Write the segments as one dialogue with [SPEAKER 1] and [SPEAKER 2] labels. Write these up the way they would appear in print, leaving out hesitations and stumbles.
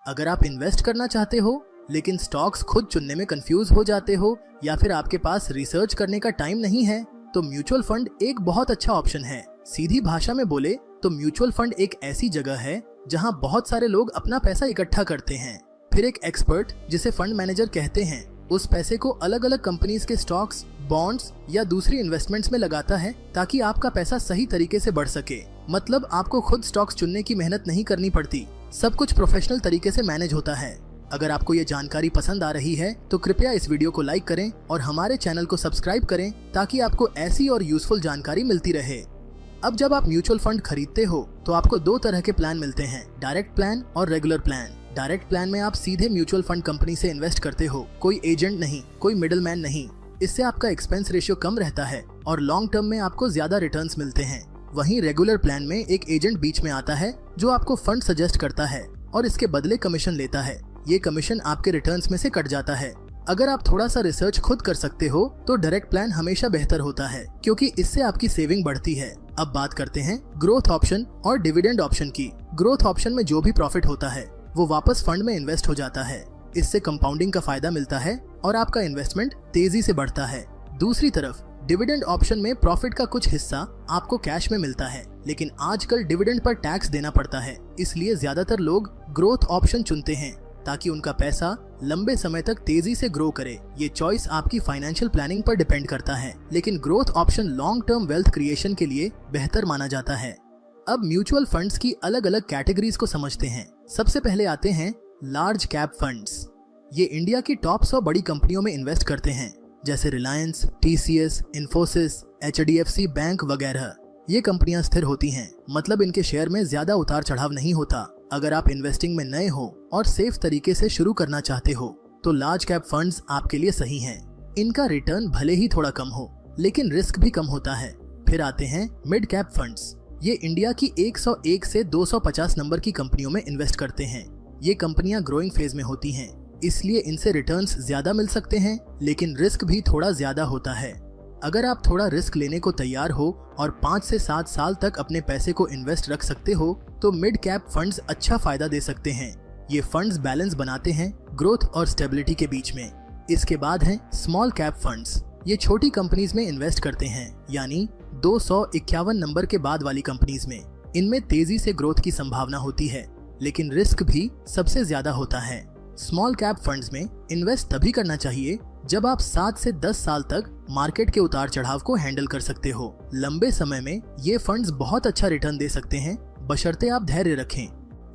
[SPEAKER 1] अगर आप इन्वेस्ट करना चाहते हो लेकिन स्टॉक्स खुद चुनने में कंफ्यूज हो जाते हो या फिर आपके पास रिसर्च करने का टाइम नहीं है, तो म्यूचुअल फंड एक बहुत अच्छा ऑप्शन है। सीधी भाषा में बोले तो म्यूचुअल फंड एक ऐसी जगह है जहां बहुत सारे लोग अपना पैसा इकट्ठा करते हैं, फिर एक एक्सपर्ट जिसे फंड मैनेजर कहते हैं उस पैसे को अलग अलग कंपनीज के स्टॉक्स, बॉन्ड्स या दूसरी इन्वेस्टमेंट्स में लगाता है ताकि आपका पैसा सही तरीके से बढ़ सके। मतलब आपको खुद स्टॉक्स चुनने की मेहनत नहीं करनी पड़ती, सब कुछ प्रोफेशनल तरीके से मैनेज होता है। अगर आपको ये जानकारी पसंद आ रही है तो कृपया इस वीडियो को लाइक करें और हमारे चैनल को सब्सक्राइब करें ताकि आपको ऐसी और यूजफुल जानकारी मिलती रहे। अब जब आप म्यूचुअल फंड खरीदते हो तो आपको दो तरह के प्लान मिलते हैं, डायरेक्ट प्लान और रेगुलर प्लान। डायरेक्ट प्लान में आप सीधे म्यूचुअल फंड कंपनी से इन्वेस्ट करते हो, कोई एजेंट नहीं, कोई मिडिल मैन नहीं। इससे आपका एक्सपेंस रेशियो कम रहता है और लॉन्ग टर्म में आपको ज्यादा रिटर्न्स मिलते हैं। वहीं रेगुलर प्लान में एक एजेंट बीच में आता है जो आपको फंड सजेस्ट करता है और इसके बदले कमीशन लेता है। ये कमीशन आपके रिटर्न्स में से कट जाता है। अगर आप थोड़ा सा रिसर्च खुद कर सकते हो तो डायरेक्ट प्लान हमेशा बेहतर होता है क्योंकि इससे आपकी सेविंग बढ़ती है। अब बात करते हैं ग्रोथ ऑप्शन और डिविडेंड ऑप्शन की। ग्रोथ ऑप्शन में जो भी प्रॉफिट होता है वो वापस फंड में इन्वेस्ट हो जाता है। इससे कंपाउंडिंग का फायदा मिलता है और आपका इन्वेस्टमेंट तेजी से बढ़ता है। दूसरी तरफ डिविडेंड ऑप्शन में प्रॉफिट का कुछ हिस्सा आपको कैश में मिलता है, लेकिन आजकल डिविडेंड पर टैक्स देना पड़ता है, इसलिए ज्यादातर लोग ग्रोथ ऑप्शन चुनते हैं ताकि उनका पैसा लंबे समय तक तेजी से ग्रो करे। ये चॉइस आपकी फाइनेंशियल प्लानिंग पर डिपेंड करता है, लेकिन growth option long term wealth creation के लिए बेहतर माना जाता है। अब म्यूचुअल फंड्स की अलग अलग कैटेगरीज को समझते हैं। सबसे पहले आते हैं लार्ज कैप फंड्स। ये इंडिया की टॉप 100 बड़ी कंपनियों में इन्वेस्ट करते हैं, जैसे Reliance, TCS, Infosys, HDFC bank वगैरह। ये कंपनियां स्थिर होती हैं, मतलब इनके शेयर में ज्यादा उतार चढ़ाव नहीं होता। अगर आप इन्वेस्टिंग में नए हो और सेफ तरीके से शुरू करना चाहते हो तो लार्ज कैप फंड्स आपके लिए सही हैं। इनका रिटर्न भले ही थोड़ा कम हो लेकिन रिस्क भी कम होता है। फिर आते हैं मिड कैप फंड्स। ये इंडिया की 101 से 250 नंबर की कंपनियों में इन्वेस्ट करते हैं। ये कंपनियां ग्रोइंग फेज में होती हैं, इसलिए इनसे रिटर्न्स ज्यादा मिल सकते हैं, लेकिन रिस्क भी थोड़ा ज्यादा होता है। अगर आप थोड़ा रिस्क लेने को तैयार हो और 5 से 7 साल तक अपने पैसे को इन्वेस्ट रख सकते हो तो मिड कैप फंड्स अच्छा फायदा दे सकते हैं। ये फंड्स बैलेंस बनाते हैं ग्रोथ और स्टेबिलिटी के बीच में। इसके बाद हैं स्मॉल कैप फंड्स। ये छोटी कंपनीज में इन्वेस्ट करते हैं, यानी 251 नंबर के बाद वाली कंपनीज में। इनमें तेजी से ग्रोथ की संभावना होती है, लेकिन रिस्क भी सबसे ज्यादा होता है। स्मॉल कैप फंड्स में इन्वेस्ट तभी करना चाहिए जब आप 7 से 10 साल तक मार्केट के उतार चढ़ाव को हैंडल कर सकते हो। लंबे समय में ये फंड्स बहुत अच्छा रिटर्न दे सकते हैं, बशर्ते आप धैर्य रखें।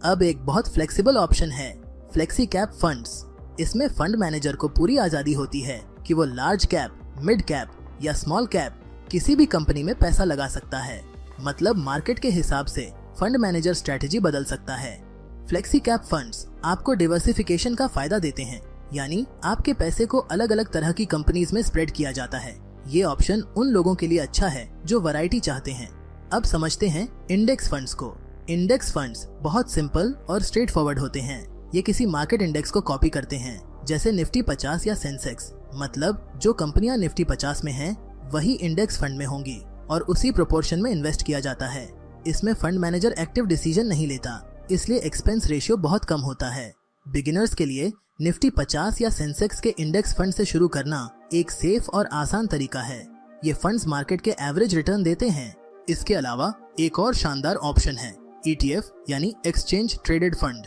[SPEAKER 1] अब एक बहुत फ्लेक्सिबल ऑप्शन है फ्लेक्सी कैप फंड्स। इसमें फंड मैनेजर को पूरी आजादी होती है कि वो लार्ज कैप, मिड कैप या स्मॉल कैप किसी भी कंपनी में पैसा लगा सकता है। मतलब मार्केट के हिसाब से फंड मैनेजर स्ट्रेटेजी बदल सकता है। फ्लेक्सी कैप फंड्स आपको डिवर्सिफिकेशन का फायदा देते हैं, यानी आपके पैसे को अलग अलग तरह की कंपनीज में स्प्रेड किया जाता है। ये ऑप्शन उन लोगों के लिए अच्छा है जो वैरायटी चाहते हैं। अब समझते हैं इंडेक्स फंड्स को। इंडेक्स फंड्स बहुत सिंपल और स्ट्रेट फॉरवर्ड होते हैं। ये किसी मार्केट इंडेक्स को कॉपी करते हैं, जैसे निफ्टी 50 या सेंसेक्स। मतलब जो कंपनियां निफ्टी 50 में हैं, वही इंडेक्स फंड में होंगी और उसी प्रोपोर्शन में इन्वेस्ट किया जाता है। इसमें फंड मैनेजर एक्टिव डिसीजन नहीं लेता, इसलिए एक्सपेंस रेशियो बहुत कम होता है। बिगिनर्स के लिए निफ्टी 50 या सेंसेक्स के इंडेक्स फंड से शुरू करना एक सेफ और आसान तरीका है। ये फंड्स मार्केट के एवरेज रिटर्न देते हैं। इसके अलावा एक और शानदार ऑप्शन है ETF यानी एक्सचेंज ट्रेडेड फंड।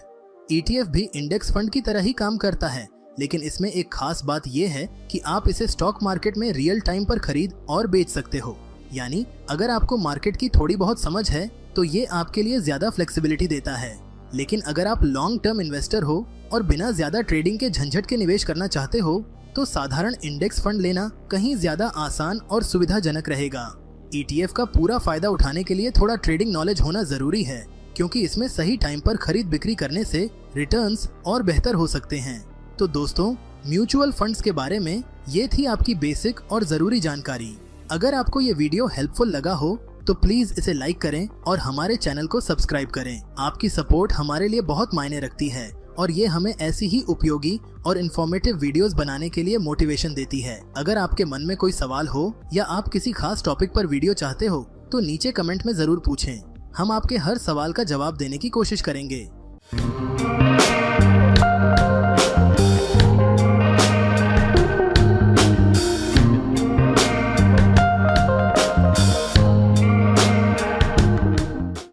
[SPEAKER 1] ETF भी इंडेक्स फंड की तरह ही काम करता है, लेकिन इसमें एक खास बात यह है कि आप इसे स्टॉक मार्केट में रियल टाइम पर खरीद और बेच सकते हो। यानी अगर आपको मार्केट की थोड़ी बहुत समझ है तो ये आपके लिए ज्यादा फ्लेक्सिबिलिटी देता है। लेकिन अगर आप लॉन्ग टर्म इन्वेस्टर हो और बिना ज्यादा ट्रेडिंग के झंझट के निवेश करना चाहते हो तो साधारण इंडेक्स फंड लेना कहीं ज्यादा आसान और सुविधाजनक रहेगा। ETF का पूरा फायदा उठाने के लिए थोड़ा ट्रेडिंग नॉलेज होना जरूरी है, क्योंकि इसमें सही टाइम पर खरीद बिक्री करने से रिटर्न्स और बेहतर हो सकते हैं। तो दोस्तों, म्यूचुअल फंड्स के बारे में ये थी आपकी बेसिक और जरूरी जानकारी। अगर आपको ये वीडियो हेल्पफुल लगा हो तो प्लीज इसे लाइक करें और हमारे चैनल को सब्सक्राइब करें। आपकी सपोर्ट हमारे लिए बहुत मायने रखती है और ये हमें ऐसी ही उपयोगी और इन्फॉर्मेटिव वीडियोस बनाने के लिए मोटिवेशन देती है। अगर आपके मन में कोई सवाल हो या आप किसी खास टॉपिक पर वीडियो चाहते हो तो नीचे कमेंट में जरूर पूछें। हम आपके हर सवाल का जवाब देने की कोशिश करेंगे।